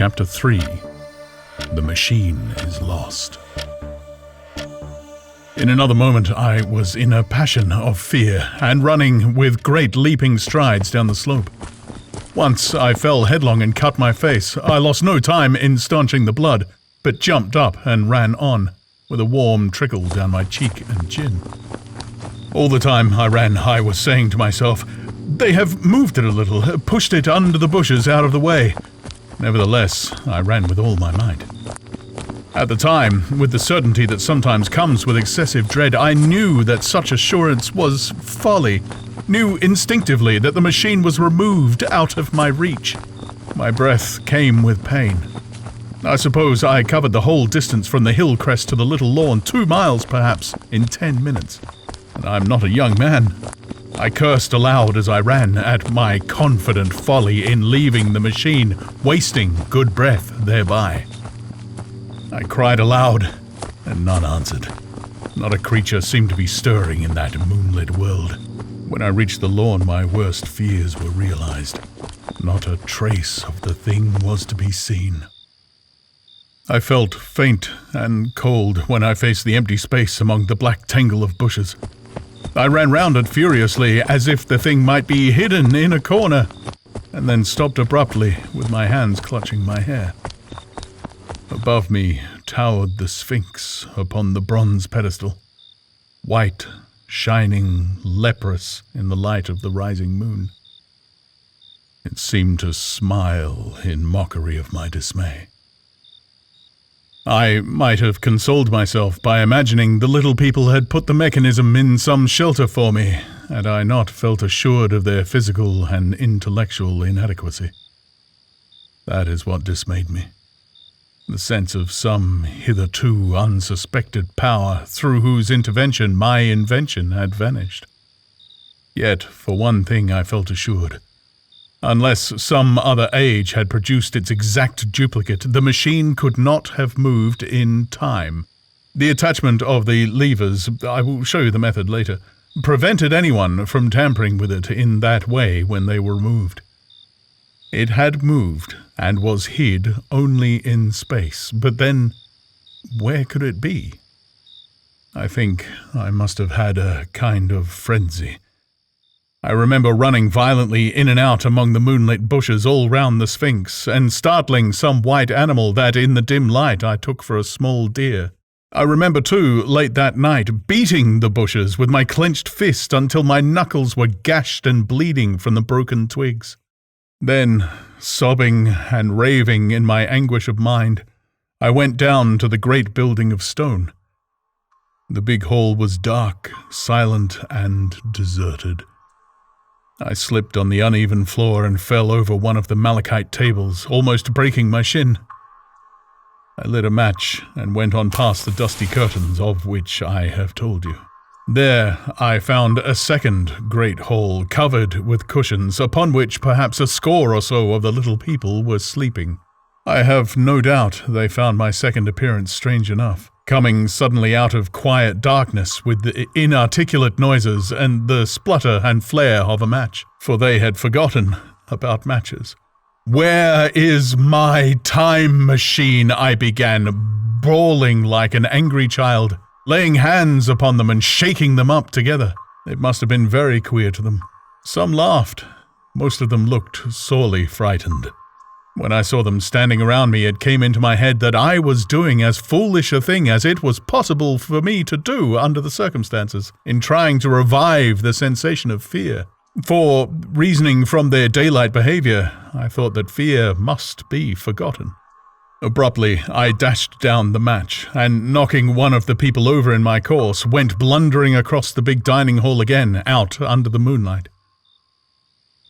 Chapter 3. The Machine is Lost. In another moment I was in a passion of fear and running with great leaping strides down the slope. Once I fell headlong and cut my face. I lost no time in staunching the blood, but jumped up and ran on, with a warm trickle down my cheek and chin. All the time I ran, I was saying to myself, "They have moved it a little, pushed it under the bushes out of the way." Nevertheless, I ran with all my might. At the time, with the certainty that sometimes comes with excessive dread, I knew that such assurance was folly, knew instinctively that the machine was removed out of my reach. My breath came with pain. I suppose I covered the whole distance from the hill crest to the little lawn, 2 miles perhaps, in 10 minutes. And I'm not a young man. I cursed aloud as I ran at my confident folly in leaving the machine, wasting good breath thereby. I cried aloud, and none answered. Not a creature seemed to be stirring in that moonlit world. When I reached the lawn, my worst fears were realized. Not a trace of the thing was to be seen. I felt faint and cold when I faced the empty space among the black tangle of bushes. I ran round it furiously, as if the thing might be hidden in a corner, and then stopped abruptly with my hands clutching my hair. Above me towered the Sphinx upon the bronze pedestal, white, shining, leprous in the light of the rising moon. It seemed to smile in mockery of my dismay. I might have consoled myself by imagining the little people had put the mechanism in some shelter for me, had I not felt assured of their physical and intellectual inadequacy. That is what dismayed me. The sense of some hitherto unsuspected power through whose intervention my invention had vanished. Yet, for one thing I felt assured. Unless some other age had produced its exact duplicate, the machine could not have moved in time. The attachment of the levers, I will show you the method later, prevented anyone from tampering with it in that way when they were removed. It had moved and was hid only in space, but then where could it be? I think I must have had a kind of frenzy. I remember running violently in and out among the moonlit bushes all round the Sphinx, and startling some white animal that in the dim light I took for a small deer. I remember too, late that night, beating the bushes with my clenched fist until my knuckles were gashed and bleeding from the broken twigs. Then, sobbing and raving in my anguish of mind, I went down to the great building of stone. The big hall was dark, silent, and deserted. I slipped on the uneven floor and fell over one of the malachite tables, almost breaking my shin. I lit a match and went on past the dusty curtains of which I have told you. There I found a second great hall covered with cushions, upon which perhaps a score or so of the little people were sleeping. I have no doubt they found my second appearance strange enough, coming suddenly out of quiet darkness with the inarticulate noises and the splutter and flare of a match, for they had forgotten about matches. "Where is my time machine?" I began, bawling like an angry child, laying hands upon them and shaking them up together. It must have been very queer to them. Some laughed. Most of them looked sorely frightened. When I saw them standing around me, it came into my head that I was doing as foolish a thing as it was possible for me to do under the circumstances, in trying to revive the sensation of fear. For, reasoning from their daylight behavior, I thought that fear must be forgotten. Abruptly, I dashed down the match, and knocking one of the people over in my course, went blundering across the big dining hall again, out under the moonlight.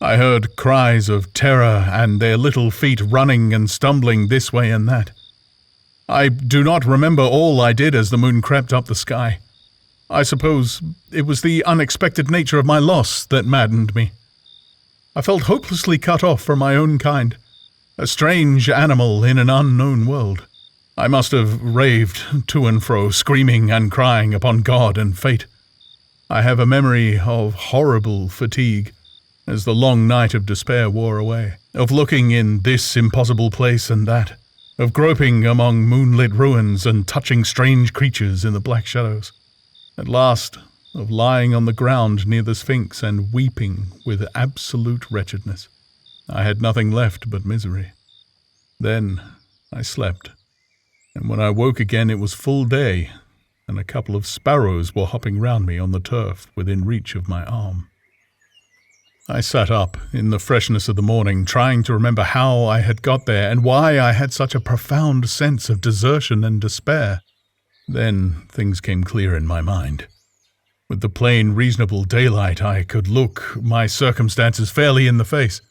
I heard cries of terror and their little feet running and stumbling this way and that. I do not remember all I did as the moon crept up the sky. I suppose it was the unexpected nature of my loss that maddened me. I felt hopelessly cut off from my own kind, a strange animal in an unknown world. I must have raved to and fro, screaming and crying upon God and fate. I have a memory of horrible fatigue, as the long night of despair wore away, of looking in this impossible place and that, of groping among moonlit ruins and touching strange creatures in the black shadows. At last, of lying on the ground near the Sphinx and weeping with absolute wretchedness. I had nothing left but misery. Then I slept, and when I woke again it was full day, and a couple of sparrows were hopping round me on the turf within reach of my arm. I sat up in the freshness of the morning, trying to remember how I had got there and why I had such a profound sense of desertion and despair. Then things came clear in my mind. With the plain, reasonable daylight, I could look my circumstances fairly in the face.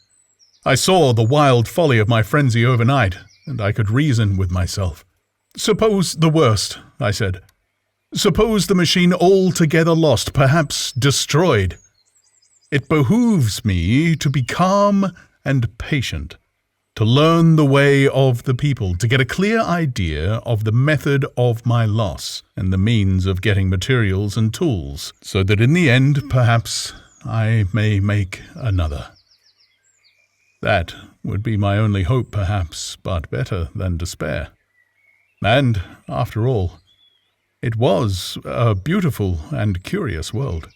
I saw the wild folly of my frenzy overnight, and I could reason with myself. "Suppose the worst," I said. "Suppose the machine altogether lost, perhaps destroyed. It behooves me to be calm and patient, to learn the way of the people, to get a clear idea of the method of my loss and the means of getting materials and tools, so that in the end, perhaps, I may make another. That would be my only hope, perhaps, but better than despair. And, after all, it was a beautiful and curious world.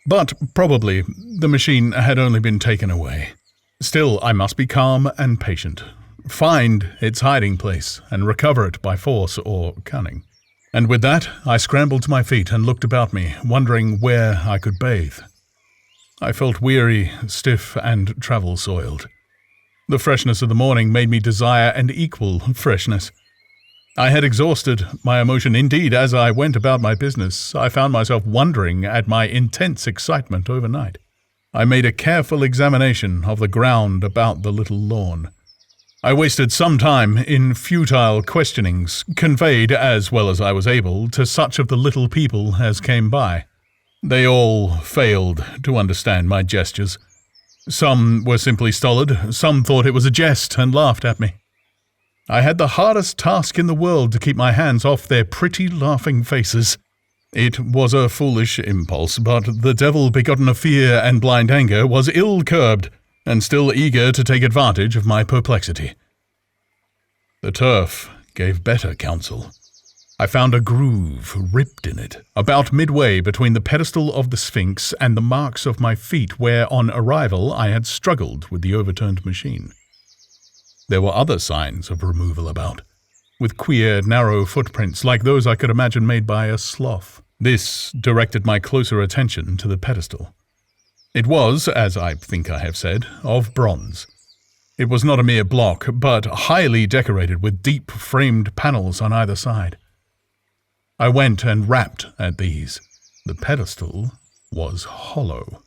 But probably the machine had only been taken away. Still, I must be calm and patient, find its hiding place, and recover it by force or cunning. And with that, I scrambled to my feet and looked about me, wondering where I could bathe. I felt weary, stiff, and travel-soiled. The freshness of the morning made me desire an equal freshness. I had exhausted my emotion. Indeed, as I went about my business, I found myself wondering at my intense excitement overnight. I made a careful examination of the ground about the little lawn. I wasted some time in futile questionings, conveyed, as well as I was able, to such of the little people as came by. They all failed to understand my gestures. Some were simply stolid, some thought it was a jest and laughed at me. I had the hardest task in the world to keep my hands off their pretty laughing faces. It was a foolish impulse, but the devil begotten of fear and blind anger was ill-curbed, and still eager to take advantage of my perplexity. The turf gave better counsel. I found a groove ripped in it, about midway between the pedestal of the Sphinx and the marks of my feet where, on arrival, I had struggled with the overturned machine. There were other signs of removal about, with queer, narrow footprints like those I could imagine made by a sloth. This directed my closer attention to the pedestal. It was, as I think I have said, of bronze. It was not a mere block, but highly decorated with deep-framed panels on either side. I went and rapped at these. The pedestal was hollow.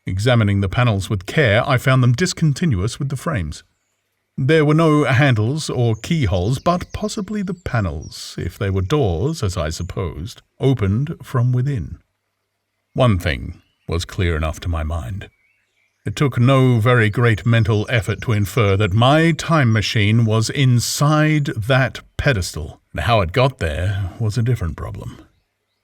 Examining the panels with care, I found them discontinuous with the frames. There were no handles or keyholes, but possibly the panels, if they were doors, as I supposed, opened from within. One thing was clear enough to my mind. It took no very great mental effort to infer that my time machine was inside that pedestal, and how it got there was a different problem.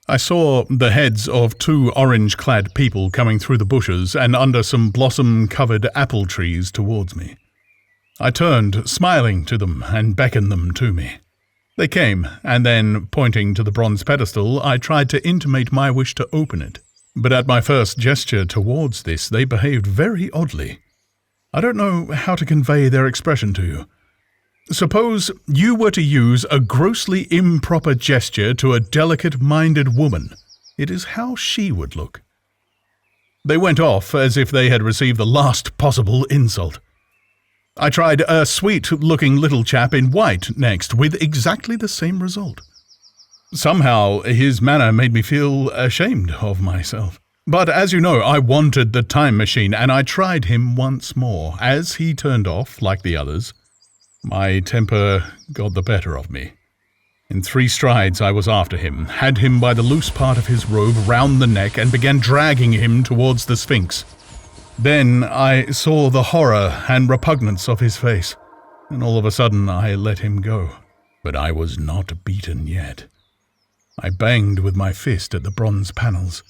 I saw the heads of two orange-clad people coming through the bushes and under some blossom-covered apple trees towards me. I turned, smiling to them, and beckoned them to me. They came, and then, pointing to the bronze pedestal, I tried to intimate my wish to open it. But at my first gesture towards this, they behaved very oddly. I don't know how to convey their expression to you. Suppose you were to use a grossly improper gesture to a delicate-minded woman. It is how she would look. They went off as if they had received the last possible insult. I tried a sweet-looking little chap in white next, with exactly the same result. Somehow his manner made me feel ashamed of myself. But as you know, I wanted the time machine, and I tried him once more. As he turned off, like the others, my temper got the better of me. In 3 strides I was after him, had him by the loose part of his robe round the neck, and began dragging him towards the Sphinx. Then I saw the horror and repugnance of his face, and all of a sudden I let him go. But I was not beaten yet. I banged with my fist at the bronze panels.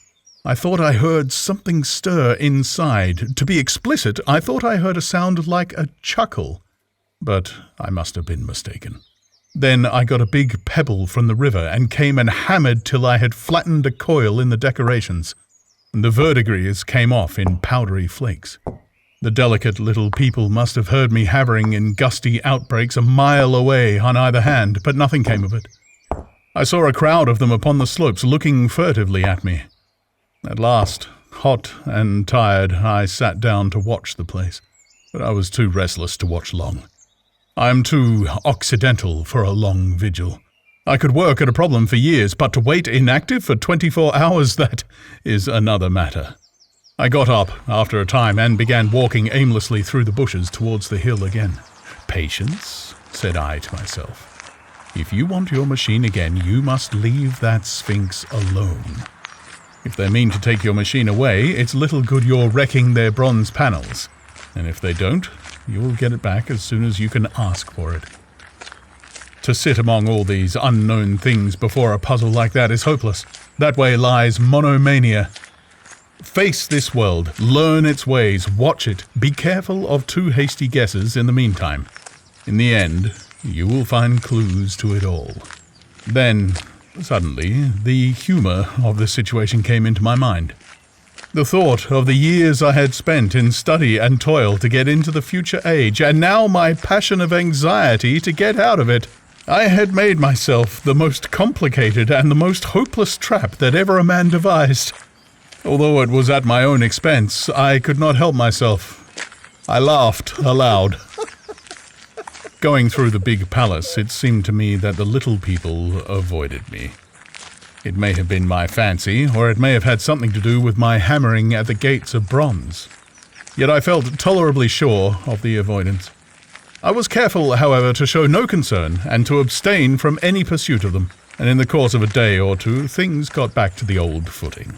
I thought I heard something stir inside. To be explicit, I thought I heard a sound like a chuckle, but I must have been mistaken. Then I got a big pebble from the river and came and hammered till I had flattened a coil in the decorations, and the verdigris came off in powdery flakes. The delicate little people must have heard me hammering in gusty outbreaks a mile away on either hand, but nothing came of it. I saw a crowd of them upon the slopes looking furtively at me. At last, hot and tired, I sat down to watch the place, but I was too restless to watch long. I am too occidental for a long vigil. I could work at a problem for years, but to wait inactive for 24 hours, that is another matter. I got up after a time and began walking aimlessly through the bushes towards the hill again. "Patience," said I to myself. "If you want your machine again, you must leave that Sphinx alone. If they mean to take your machine away, it's little good you're wrecking their bronze panels. And if they don't, you'll get it back as soon as you can ask for it. To sit among all these unknown things before a puzzle like that is hopeless. That way lies monomania. Face this world, learn its ways, watch it, be careful of too hasty guesses in the meantime. In the end, you will find clues to it all." Then, suddenly, the humor of the situation came into my mind. The thought of the years I had spent in study and toil to get into the future age, and now my passion of anxiety to get out of it. I had made myself the most complicated and the most hopeless trap that ever a man devised. Although it was at my own expense, I could not help myself. I laughed aloud. Going through the big palace, it seemed to me that the little people avoided me. It may have been my fancy, or it may have had something to do with my hammering at the gates of bronze. Yet I felt tolerably sure of the avoidance. I was careful, however, to show no concern and to abstain from any pursuit of them, and in the course of a day or two things got back to the old footing.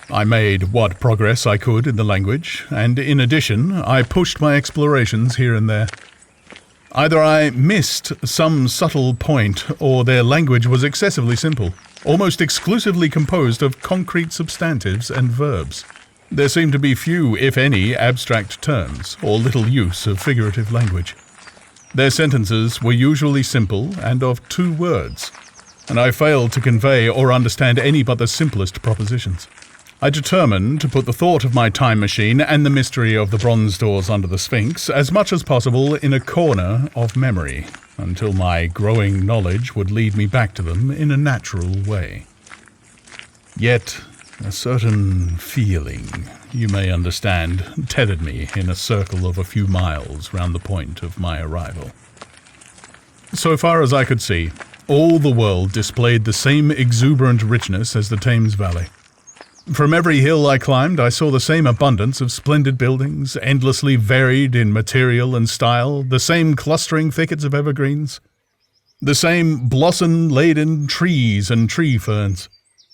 I made what progress I could in the language, and in addition I pushed my explorations here and there. Either I missed some subtle point, or their language was excessively simple, almost exclusively composed of concrete substantives and verbs. There seemed to be few, if any, abstract terms, or little use of figurative language. Their sentences were usually simple and of 2 words, and I failed to convey or understand any but the simplest propositions. I determined to put the thought of my time machine and the mystery of the bronze doors under the Sphinx as much as possible in a corner of memory, until my growing knowledge would lead me back to them in a natural way. Yet a certain feeling, you may understand, tethered me in a circle of a few miles round the point of my arrival. So far as I could see, all the world displayed the same exuberant richness as the Thames Valley. From every hill I climbed, I saw the same abundance of splendid buildings, endlessly varied in material and style, the same clustering thickets of evergreens, the same blossom-laden trees and tree ferns.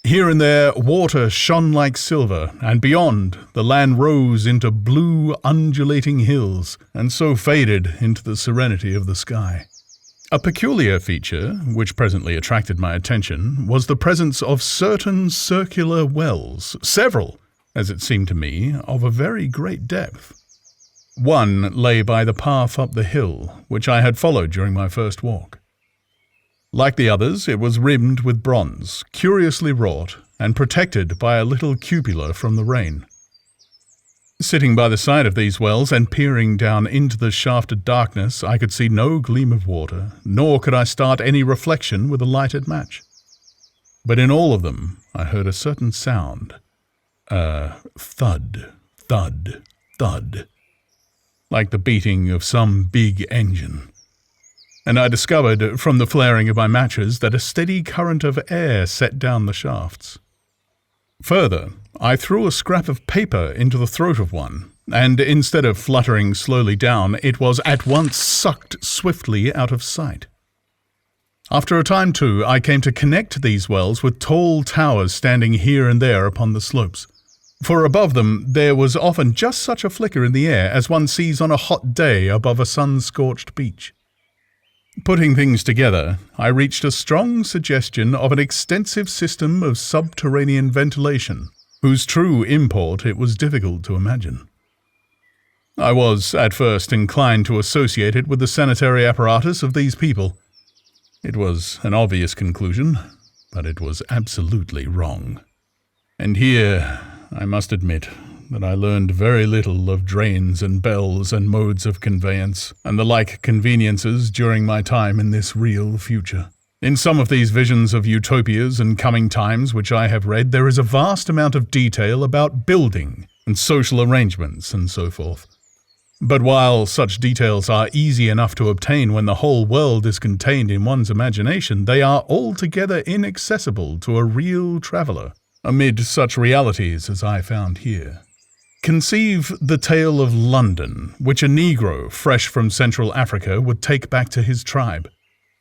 Here and there, water shone like silver, and beyond, the land rose into blue, undulating hills, and so faded into the serenity of the sky. A peculiar feature, which presently attracted my attention, was the presence of certain circular wells, several, as it seemed to me, of a very great depth. One lay by the path up the hill, which I had followed during my first walk. Like the others, it was rimmed with bronze, curiously wrought, and protected by a little cupola from the rain. Sitting by the side of these wells and peering down into the shafted darkness, I could see no gleam of water, nor could I start any reflection with a lighted match. But in all of them I heard a certain sound, a thud, thud, thud, like the beating of some big engine. And I discovered from the flaring of my matches that a steady current of air set down the shafts. Further, I threw a scrap of paper into the throat of one, and instead of fluttering slowly down, it was at once sucked swiftly out of sight. After a time, too, I came to connect these wells with tall towers standing here and there upon the slopes, for above them there was often just such a flicker in the air as one sees on a hot day above a sun-scorched beach. Putting things together, I reached a strong suggestion of an extensive system of subterranean ventilation, whose true import it was difficult to imagine. I was, at first, inclined to associate it with the sanitary apparatus of these people. It was an obvious conclusion, but it was absolutely wrong. And here, I must admit, that I learned very little of drains and bells and modes of conveyance, and the like conveniences during my time in this real future. In some of these visions of utopias and coming times which I have read, there is a vast amount of detail about building and social arrangements and so forth. But while such details are easy enough to obtain when the whole world is contained in one's imagination, they are altogether inaccessible to a real traveller amid such realities as I found here. Conceive the tale of London, which a Negro fresh from Central Africa would take back to his tribe.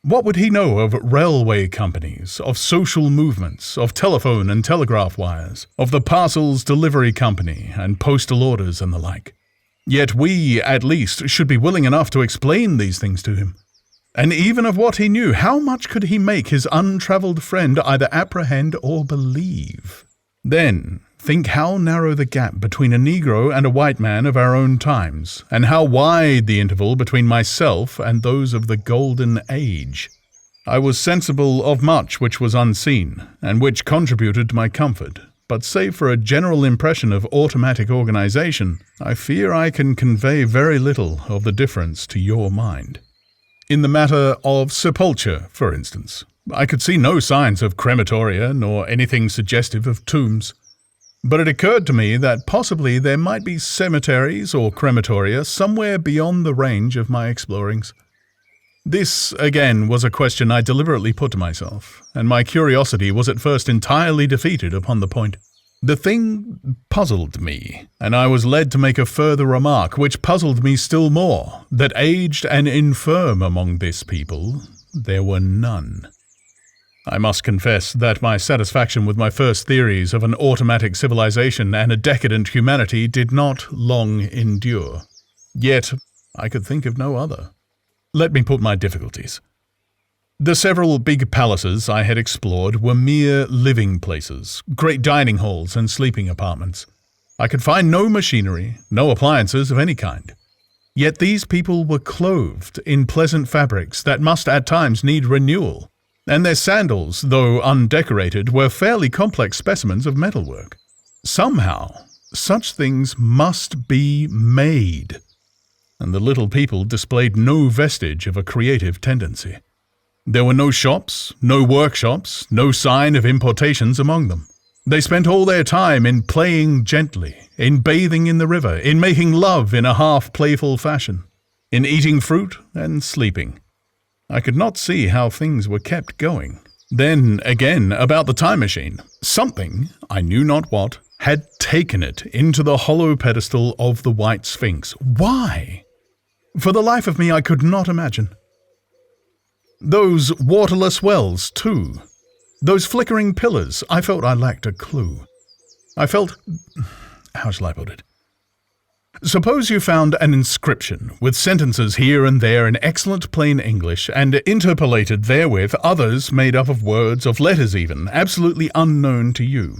What would he know of railway companies, of social movements, of telephone and telegraph wires, of the parcels delivery company and postal orders and the like? Yet we, at least, should be willing enough to explain these things to him. And even of what he knew, how much could he make his untravelled friend either apprehend or believe? Then, think how narrow the gap between a Negro and a white man of our own times, and how wide the interval between myself and those of the Golden Age. I was sensible of much which was unseen, and which contributed to my comfort, but save for a general impression of automatic organization, I fear I can convey very little of the difference to your mind. In the matter of sepulture, for instance, I could see no signs of crematoria nor anything suggestive of tombs. But it occurred to me that possibly there might be cemeteries or crematoria somewhere beyond the range of my explorings. This, again, was a question I deliberately put to myself, and my curiosity was at first entirely defeated upon the point. The thing puzzled me, and I was led to make a further remark, which puzzled me still more, that aged and infirm among this people there were none. I must confess that my satisfaction with my first theories of an automatic civilization and a decadent humanity did not long endure. Yet I could think of no other. Let me put my difficulties. The several big palaces I had explored were mere living places, great dining halls and sleeping apartments. I could find no machinery, no appliances of any kind. Yet these people were clothed in pleasant fabrics that must at times need renewal, and their sandals, though undecorated, were fairly complex specimens of metalwork. Somehow, such things must be made, and the little people displayed no vestige of a creative tendency. There were no shops, no workshops, no sign of importations among them. They spent all their time in playing gently, in bathing in the river, in making love in a half-playful fashion, in eating fruit and sleeping. I could not see how things were kept going. Then, again, about the time machine. Something, I knew not what, had taken it into the hollow pedestal of the White Sphinx. Why? For the life of me, I could not imagine. Those waterless wells, too. Those flickering pillars, I felt I lacked a clue. I felt... how shall I put it? Suppose you found an inscription with sentences here and there in excellent plain English, and interpolated therewith others made up of words, of letters even, absolutely unknown to you.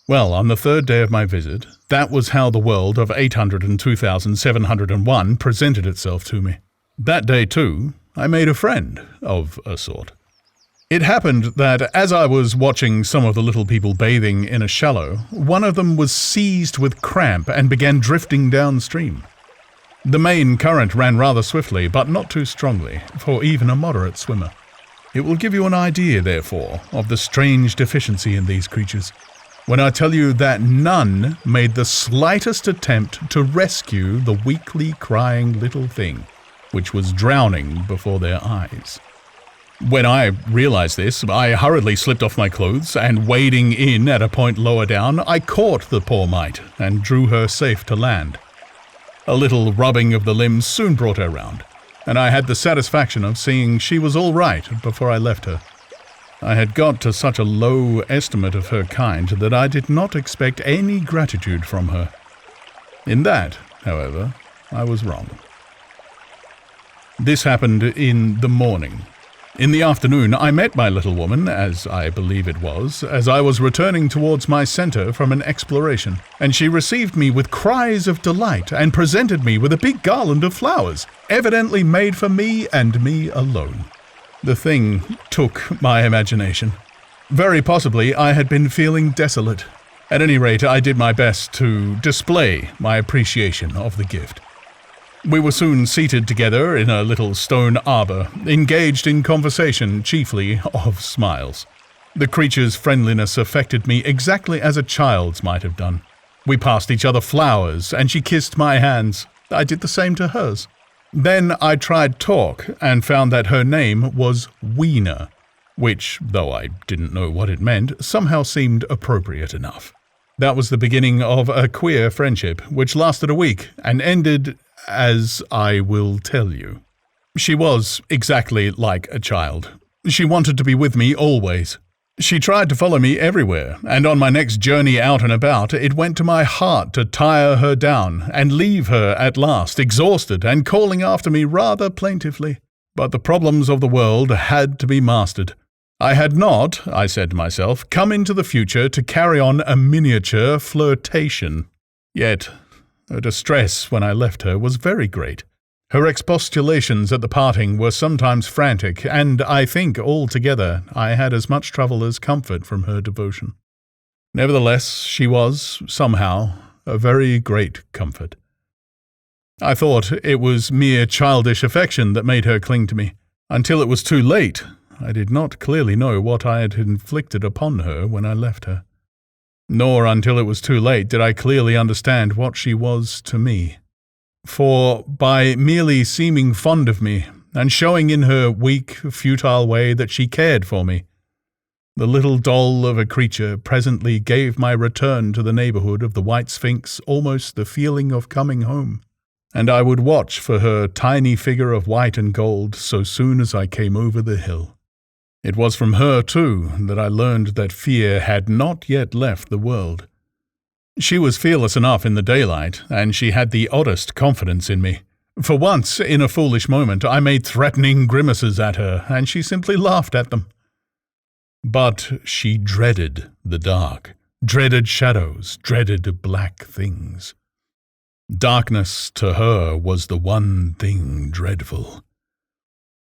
Well, on the third day of my visit, that was how the world of 802,701 presented itself to me. That day, too, I made a friend, of a sort. It happened that as I was watching some of the little people bathing in a shallow, one of them was seized with cramp and began drifting downstream. The main current ran rather swiftly, but not too strongly, for even a moderate swimmer. It will give you an idea, therefore, of the strange deficiency in these creatures, when I tell you that none made the slightest attempt to rescue the weakly crying little thing, which was drowning before their eyes. When I realized this, I hurriedly slipped off my clothes, and wading in at a point lower down, I caught the poor mite and drew her safe to land. A little rubbing of the limbs soon brought her round, and I had the satisfaction of seeing she was all right before I left her. I had got to such a low estimate of her kind that I did not expect any gratitude from her. In that, however, I was wrong. This happened in the morning. In the afternoon, I met my little woman, as I believe it was, as I was returning towards my center from an exploration, and she received me with cries of delight and presented me with a big garland of flowers, evidently made for me and me alone. The thing took my imagination. Very possibly I had been feeling desolate. At any rate, I did my best to display my appreciation of the gift. We were soon seated together in a little stone arbor, engaged in conversation chiefly of smiles. The creature's friendliness affected me exactly as a child's might have done. We passed each other flowers, and she kissed my hands. I did the same to hers. Then I tried talk, and found that her name was Wiener, which, though I didn't know what it meant, somehow seemed appropriate enough. That was the beginning of a queer friendship, which lasted a week, and ended as I will tell you. She was exactly like a child. She wanted to be with me always. She tried to follow me everywhere, and on my next journey out and about, it went to my heart to tire her down and leave her at last, exhausted and calling after me rather plaintively. But the problems of the world had to be mastered. I had not, I said to myself, come into the future to carry on a miniature flirtation. Yet her distress when I left her was very great. Her expostulations at the parting were sometimes frantic, and I think altogether I had as much trouble as comfort from her devotion. Nevertheless, she was, somehow, a very great comfort. I thought it was mere childish affection that made her cling to me. Until it was too late, I did not clearly know what I had inflicted upon her when I left her. Nor until it was too late did I clearly understand what she was to me. For by merely seeming fond of me, and showing in her weak, futile way that she cared for me, the little doll of a creature presently gave my return to the neighborhood of the White Sphinx almost the feeling of coming home, and I would watch for her tiny figure of white and gold so soon as I came over the hill. It was from her, too, that I learned that fear had not yet left the world. She was fearless enough in the daylight, and she had the oddest confidence in me. For once, in a foolish moment, I made threatening grimaces at her, and she simply laughed at them. But she dreaded the dark, dreaded shadows, dreaded black things. Darkness to her was the one thing dreadful.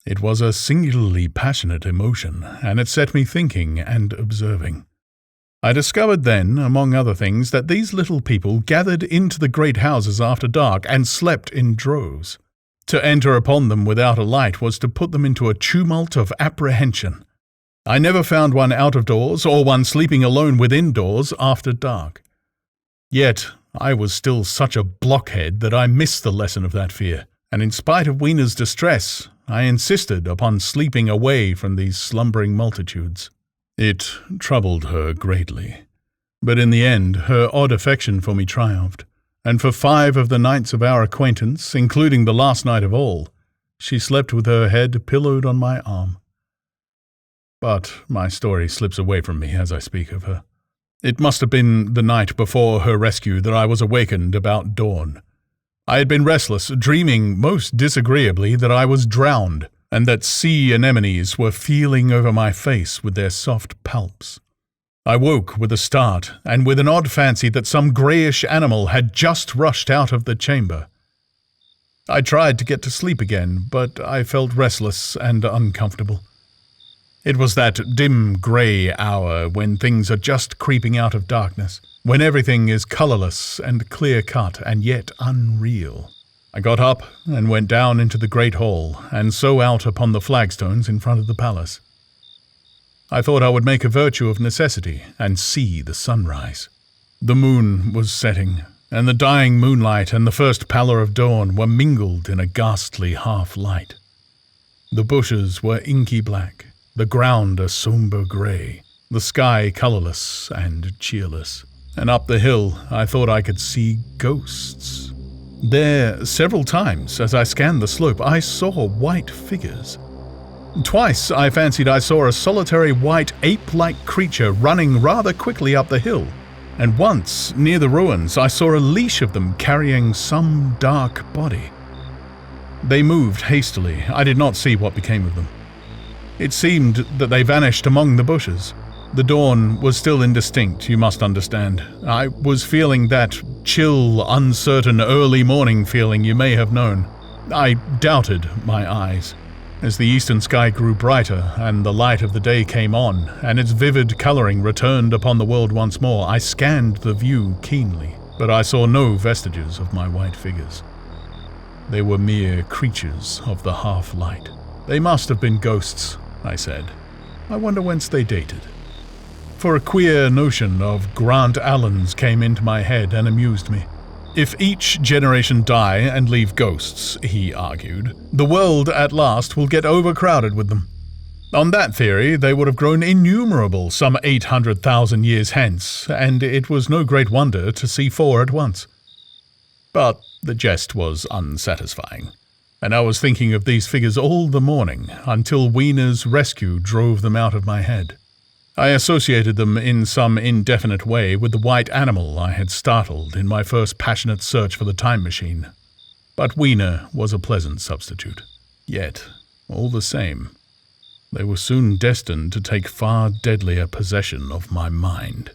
It was a singularly passionate emotion, and it set me thinking and observing. I discovered then, among other things, that these little people gathered into the great houses after dark and slept in droves. To enter upon them without a light was to put them into a tumult of apprehension. I never found one out of doors or one sleeping alone within doors after dark. Yet I was still such a blockhead that I missed the lesson of that fear, and in spite of Wiener's distress, I insisted upon sleeping away from these slumbering multitudes. It troubled her greatly, but in the end her odd affection for me triumphed, and for 5 of the nights of our acquaintance, including the last night of all, she slept with her head pillowed on my arm. But my story slips away from me as I speak of her. It must have been the night before her rescue that I was awakened about dawn. I had been restless, dreaming most disagreeably that I was drowned, and that sea anemones were feeling over my face with their soft palps. I woke with a start, and with an odd fancy that some greyish animal had just rushed out of the chamber. I tried to get to sleep again, but I felt restless and uncomfortable. It was that dim grey hour when things are just creeping out of darkness, when everything is colourless and clear-cut and yet unreal. I got up and went down into the great hall, and so out upon the flagstones in front of the palace. I thought I would make a virtue of necessity and see the sunrise. The moon was setting, and the dying moonlight and the first pallor of dawn were mingled in a ghastly half-light. The bushes were inky black, the ground a sombre grey, the sky colourless and cheerless, and up the hill I thought I could see ghosts. There, several times, as I scanned the slope, I saw white figures. Twice I fancied I saw a solitary white ape-like creature running rather quickly up the hill, and once, near the ruins, I saw a leash of them carrying some dark body. They moved hastily. I did not see what became of them. It seemed that they vanished among the bushes. The dawn was still indistinct, you must understand. I was feeling that chill, uncertain, early morning feeling you may have known. I doubted my eyes. As the eastern sky grew brighter and the light of the day came on, and its vivid colouring returned upon the world once more, I scanned the view keenly, but I saw no vestiges of my white figures. They were mere creatures of the half-light. They must have been ghosts, I said. I wonder whence they dated. For a queer notion of Grant Allen's came into my head and amused me. If each generation die and leave ghosts, he argued, the world at last will get overcrowded with them. On that theory, they would have grown innumerable some 800,000 years hence, and it was no great wonder to see 4 at once. But the jest was unsatisfying, and I was thinking of these figures all the morning until Wiener's rescue drove them out of my head. I associated them in some indefinite way with the white animal I had startled in my first passionate search for the time machine. But Wiener was a pleasant substitute. Yet, all the same, they were soon destined to take far deadlier possession of my mind.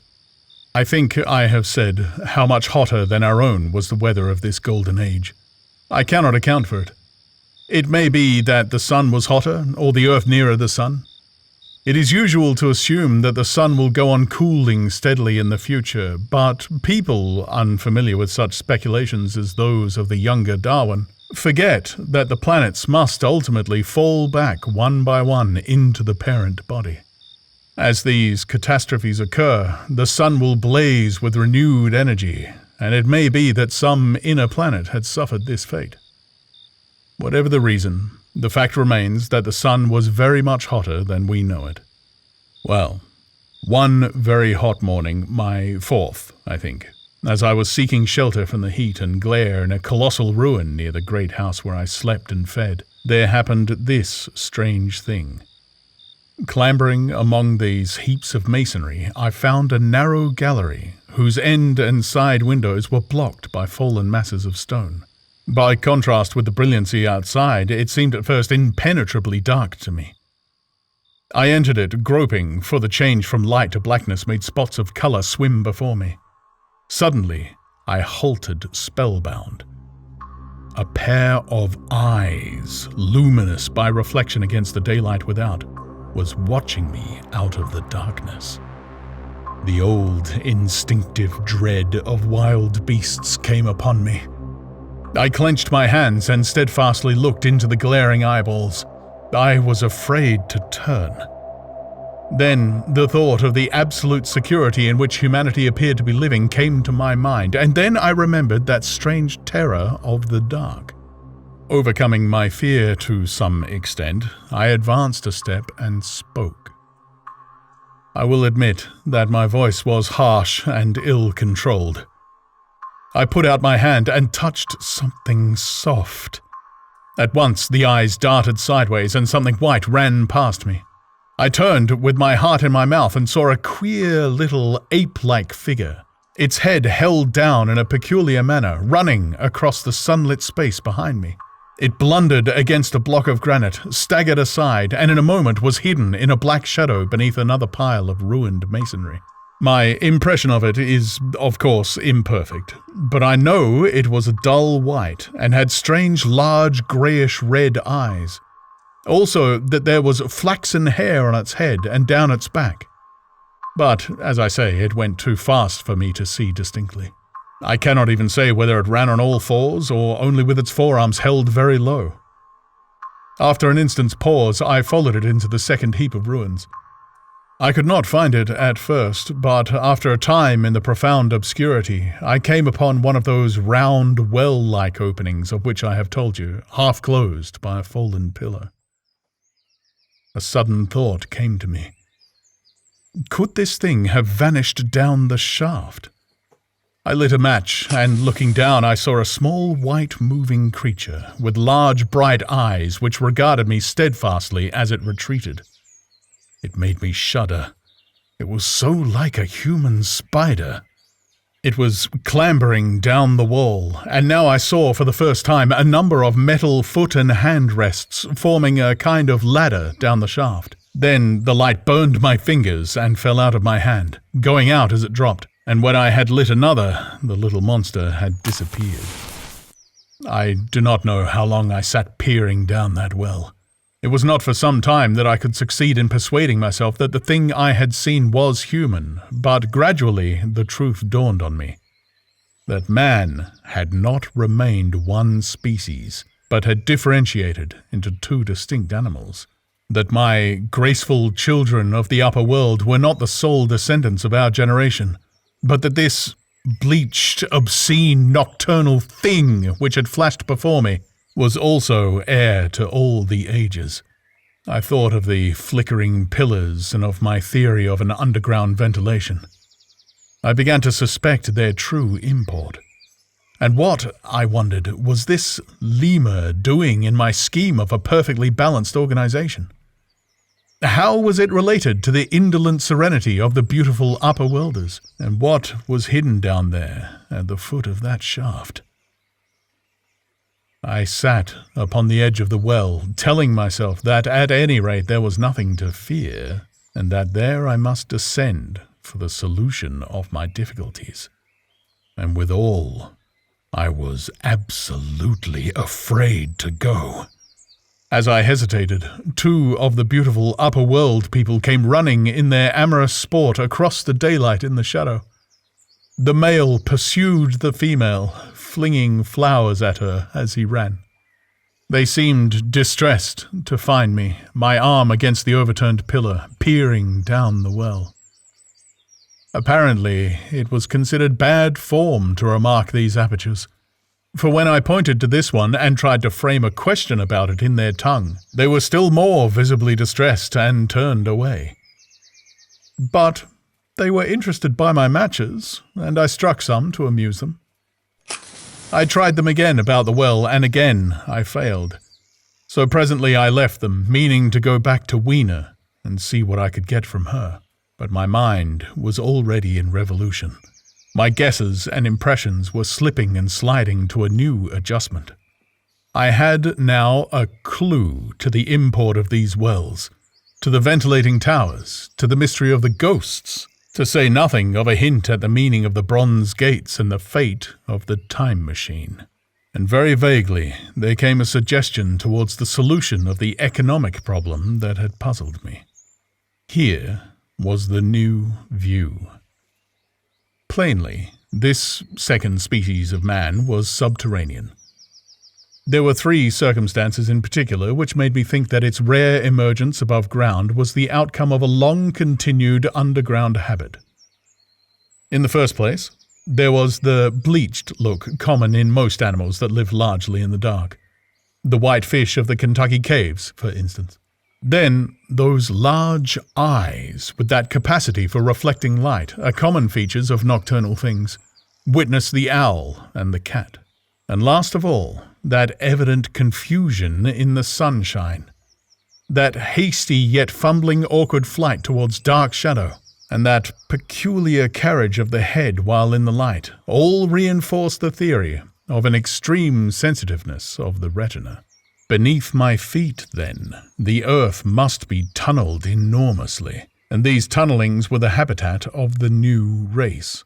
I think I have said how much hotter than our own was the weather of this golden age. I cannot account for it. It may be that the sun was hotter, or the earth nearer the sun. It is usual to assume that the sun will go on cooling steadily in the future, but people unfamiliar with such speculations as those of the younger Darwin forget that the planets must ultimately fall back one by one into the parent body. As these catastrophes occur, the sun will blaze with renewed energy, and it may be that some inner planet had suffered this fate. Whatever the reason, the fact remains that the sun was very much hotter than we know it. Well, one very hot morning, my 4th, I think, as I was seeking shelter from the heat and glare in a colossal ruin near the great house where I slept and fed, there happened this strange thing. Clambering among these heaps of masonry, I found a narrow gallery whose end and side windows were blocked by fallen masses of stone. By contrast with the brilliancy outside, it seemed at first impenetrably dark to me. I entered it, groping, for the change from light to blackness made spots of colour swim before me. Suddenly, I halted spellbound. A pair of eyes, luminous by reflection against the daylight without, was watching me out of the darkness. The old, instinctive dread of wild beasts came upon me. I clenched my hands and steadfastly looked into the glaring eyeballs. I was afraid to turn. Then the thought of the absolute security in which humanity appeared to be living came to my mind, and then I remembered that strange terror of the dark. Overcoming my fear to some extent, I advanced a step and spoke. I will admit that my voice was harsh and ill-controlled. I put out my hand and touched something soft. At once the eyes darted sideways and something white ran past me. I turned with my heart in my mouth and saw a queer little ape-like figure, its head held down in a peculiar manner, running across the sunlit space behind me. It blundered against a block of granite, staggered aside, and in a moment was hidden in a black shadow beneath another pile of ruined masonry. My impression of it is, of course, imperfect, but I know it was a dull white and had strange, large, greyish-red eyes. Also, that there was flaxen hair on its head and down its back. But, as I say, it went too fast for me to see distinctly. I cannot even say whether it ran on all fours or only with its forearms held very low. After an instant's pause, I followed it into the second heap of ruins. I could not find it at first, but after a time in the profound obscurity, I came upon one of those round, well-like openings of which I have told you, half closed by a fallen pillar. A sudden thought came to me. Could this thing have vanished down the shaft? I lit a match, and looking down I saw a small white moving creature with large bright eyes which regarded me steadfastly as it retreated. It made me shudder. It was so like a human spider. It was clambering down the wall, and now I saw for the first time a number of metal foot and hand rests forming a kind of ladder down the shaft. Then the light burned my fingers and fell out of my hand, going out as it dropped, and when I had lit another, the little monster had disappeared. I do not know how long I sat peering down that well. It was not for some time that I could succeed in persuading myself that the thing I had seen was human, but gradually the truth dawned on me. That man had not remained one species, but had differentiated into two distinct animals. That my graceful children of the upper world were not the sole descendants of our generation, but that this bleached, obscene, nocturnal thing which had flashed before me was also heir to all the ages. I thought of the flickering pillars and of my theory of an underground ventilation. I began to suspect their true import. And what, I wondered, was this lemur doing in my scheme of a perfectly balanced organization? How was it related to the indolent serenity of the beautiful upper-worlders? And what was hidden down there at the foot of that shaft? I sat upon the edge of the well, telling myself that at any rate there was nothing to fear, and that there I must descend for the solution of my difficulties. And withal, I was absolutely afraid to go. As I hesitated, two of the beautiful upper-world people came running in their amorous sport across the daylight in the shadow. The male pursued the female, flinging flowers at her as he ran. They seemed distressed to find me, my arm against the overturned pillar, peering down the well. Apparently, it was considered bad form to remark these apertures, for when I pointed to this one and tried to frame a question about it in their tongue, they were still more visibly distressed and turned away. But they were interested by my matches, and I struck some to amuse them. I tried them again about the well, and again I failed. So presently I left them, meaning to go back to Weena and see what I could get from her. But my mind was already in revolution. My guesses and impressions were slipping and sliding to a new adjustment. I had now a clue to the import of these wells, to the ventilating towers, to the mystery of the ghosts, to say nothing of a hint at the meaning of the bronze gates and the fate of the time machine. And very vaguely there came a suggestion towards the solution of the economic problem that had puzzled me. Here was the new view. Plainly, this second species of man was subterranean. There were three circumstances in particular which made me think that its rare emergence above ground was the outcome of a long-continued underground habit. In the first place, there was the bleached look common in most animals that live largely in the dark. The white fish of the Kentucky caves, for instance. Then, those large eyes with that capacity for reflecting light are common features of nocturnal things. Witness the owl and the cat. And last of all, that evident confusion in the sunshine. That hasty yet fumbling awkward flight towards dark shadow, and that peculiar carriage of the head while in the light, all reinforce the theory of an extreme sensitiveness of the retina. Beneath my feet, then, the earth must be tunneled enormously, and these tunnelings were the habitat of the new race.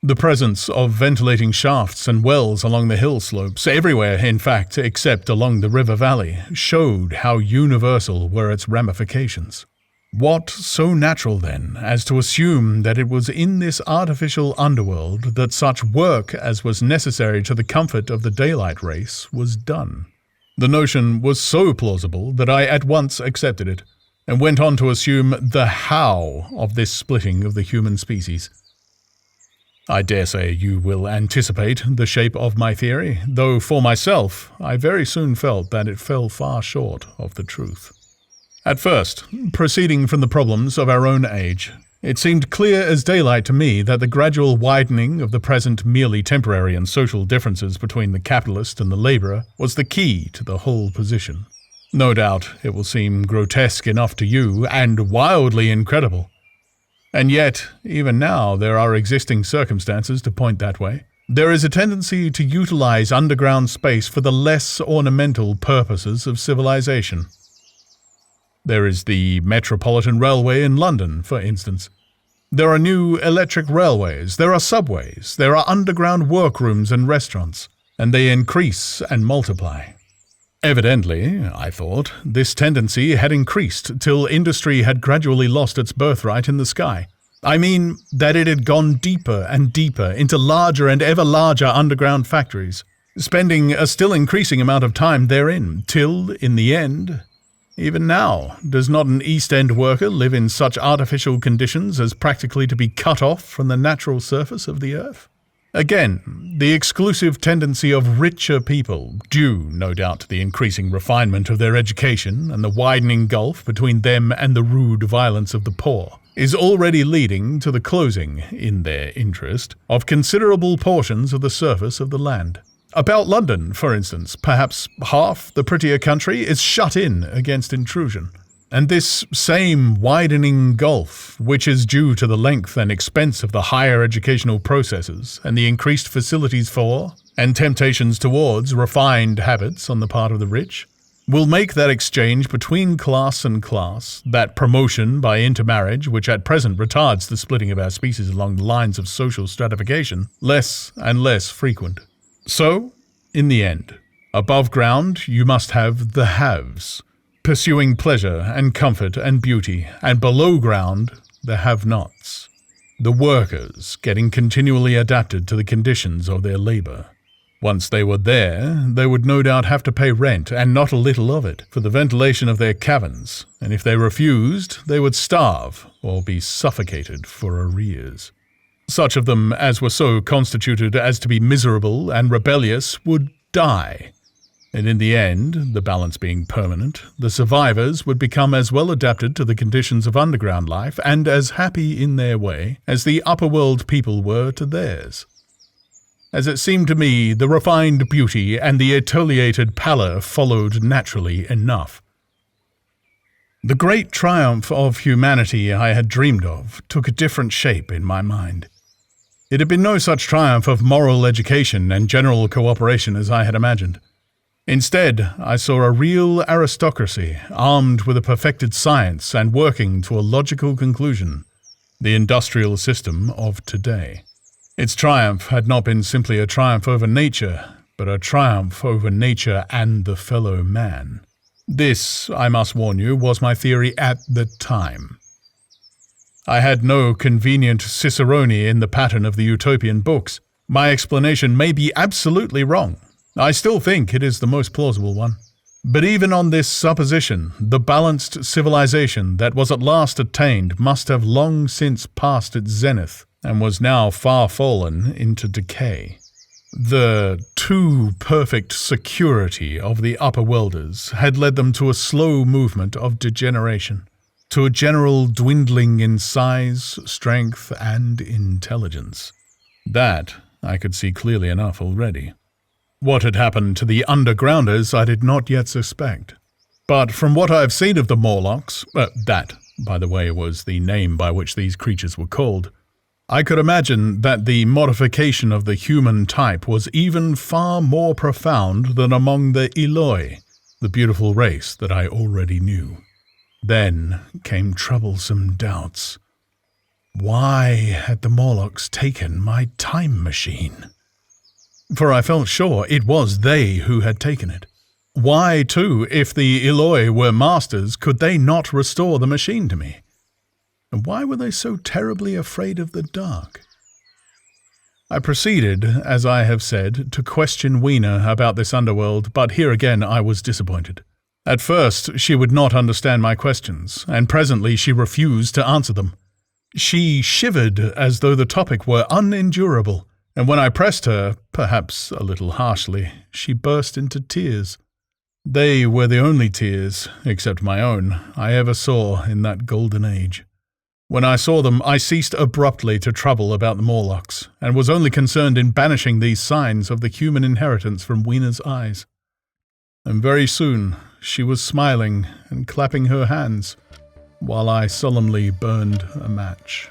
The presence of ventilating shafts and wells along the hill slopes, everywhere in fact except along the river valley, showed how universal were its ramifications. What so natural, then, as to assume that it was in this artificial underworld that such work as was necessary to the comfort of the daylight race was done? The notion was so plausible that I at once accepted it, and went on to assume the how of this splitting of the human species. I dare say you will anticipate the shape of my theory, though for myself I very soon felt that it fell far short of the truth. At first, proceeding from the problems of our own age, it seemed clear as daylight to me that the gradual widening of the present merely temporary and social differences between the capitalist and the labourer was the key to the whole position. No doubt it will seem grotesque enough to you, and wildly incredible. And yet, even now, there are existing circumstances to point that way. There is a tendency to utilize underground space for the less ornamental purposes of civilization. There is the Metropolitan Railway in London, for instance. There are new electric railways, there are subways, there are underground workrooms and restaurants, and they increase and multiply. Evidently, I thought, this tendency had increased till industry had gradually lost its birthright in the sky. I mean that it had gone deeper and deeper into larger and ever larger underground factories, spending a still increasing amount of time therein, till, in the end, even now, does not an East End worker live in such artificial conditions as practically to be cut off from the natural surface of the earth? Again, the exclusive tendency of richer people, due, no doubt, to the increasing refinement of their education and the widening gulf between them and the rude violence of the poor, is already leading to the closing, in their interest, of considerable portions of the surface of the land. About London, for instance, perhaps half the prettier country is shut in against intrusion. And this same widening gulf, which is due to the length and expense of the higher educational processes and the increased facilities for and temptations towards refined habits on the part of the rich, will make that exchange between class and class, that promotion by intermarriage which at present retards the splitting of our species along the lines of social stratification, less and less frequent. So, in the end, above ground you must have the haves, pursuing pleasure and comfort and beauty, and below ground the have-nots, the workers getting continually adapted to the conditions of their labor. Once they were there, they would no doubt have to pay rent, and not a little of it, for the ventilation of their caverns, and if they refused, they would starve or be suffocated for arrears. Such of them as were so constituted as to be miserable and rebellious would die, and in the end, the balance being permanent, the survivors would become as well adapted to the conditions of underground life and as happy in their way as the upper world people were to theirs. As it seemed to me, the refined beauty and the attenuated pallor followed naturally enough. The great triumph of humanity I had dreamed of took a different shape in my mind. It had been no such triumph of moral education and general cooperation as I had imagined. Instead, I saw a real aristocracy, armed with a perfected science and working to a logical conclusion, the industrial system of today. Its triumph had not been simply a triumph over nature, but a triumph over nature and the fellow man. This, I must warn you, was my theory at the time. I had no convenient cicerone in the pattern of the utopian books. My explanation may be absolutely wrong. I still think it is the most plausible one. But even on this supposition, the balanced civilization that was at last attained must have long since passed its zenith, and was now far fallen into decay. The too perfect security of the upper worlders had led them to a slow movement of degeneration, to a general dwindling in size, strength, and intelligence. That I could see clearly enough already. What had happened to the undergrounders I did not yet suspect. But from what I have seen of the Morlocks, that, by the way, was the name by which these creatures were called, I could imagine that the modification of the human type was even far more profound than among the Eloi, the beautiful race that I already knew. Then came troublesome doubts. Why had the Morlocks taken my time machine? For I felt sure it was they who had taken it. Why, too, if the Eloi were masters, could they not restore the machine to me? And why were they so terribly afraid of the dark? I proceeded, as I have said, to question Weena about this underworld, but here again I was disappointed. At first she would not understand my questions, and presently she refused to answer them. She shivered as though the topic were unendurable, and when I pressed her, perhaps a little harshly, she burst into tears. They were the only tears, except my own, I ever saw in that golden age. When I saw them, I ceased abruptly to trouble about the Morlocks, and was only concerned in banishing these signs of the human inheritance from Weena's eyes. And very soon she was smiling and clapping her hands. while I solemnly burned a match.